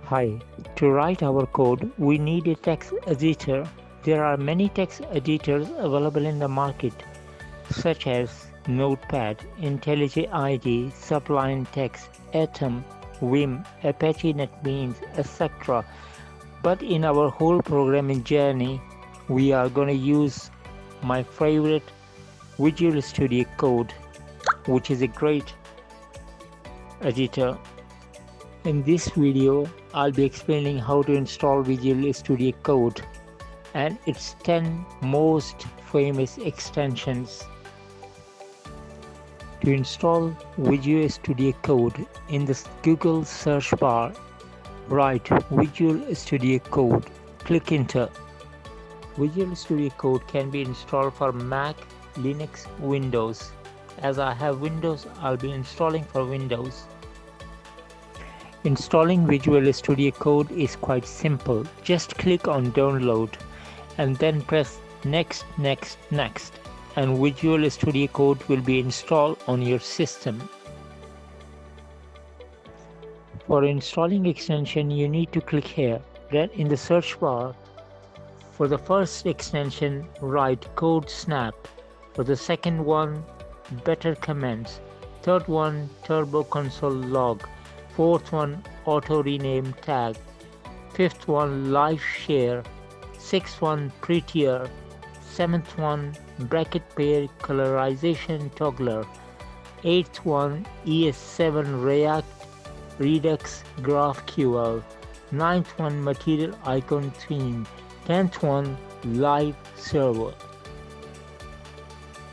Hi, to write our code, we need a text editor. There are many text editors available in the market, such as Notepad, IntelliJ IDE, Sublime Text, Atom, Vim, Apache NetBeans, etc. But in our whole programming journey, we are going to use my favorite Visual Studio Code, which is a great editor. In this video, I'll be explaining how to install Visual Studio Code and its 10 most famous extensions. To install Visual Studio Code, in the Google search bar, write Visual Studio Code, click enter. Visual Studio Code can be installed for Mac, Linux, Windows. As I have Windows, I'll be installing for Windows. Installing Visual Studio Code is quite simple. Just click on download and then press next and Visual Studio Code will be installed on your system. For installing extension, you need to click here. Then in the search bar, for the first extension, write Code Snap. For the second one, Better Commands. Third one, Turbo Console Log. Fourth one, Auto Rename Tag. Fifth one, Live Share. Sixth one, Prettier. Seventh one, Bracket Pair Colorization Toggler. Eighth one, ES7 React Redux GraphQL. Ninth one, Material Icon Theme. 10th one, Live Server.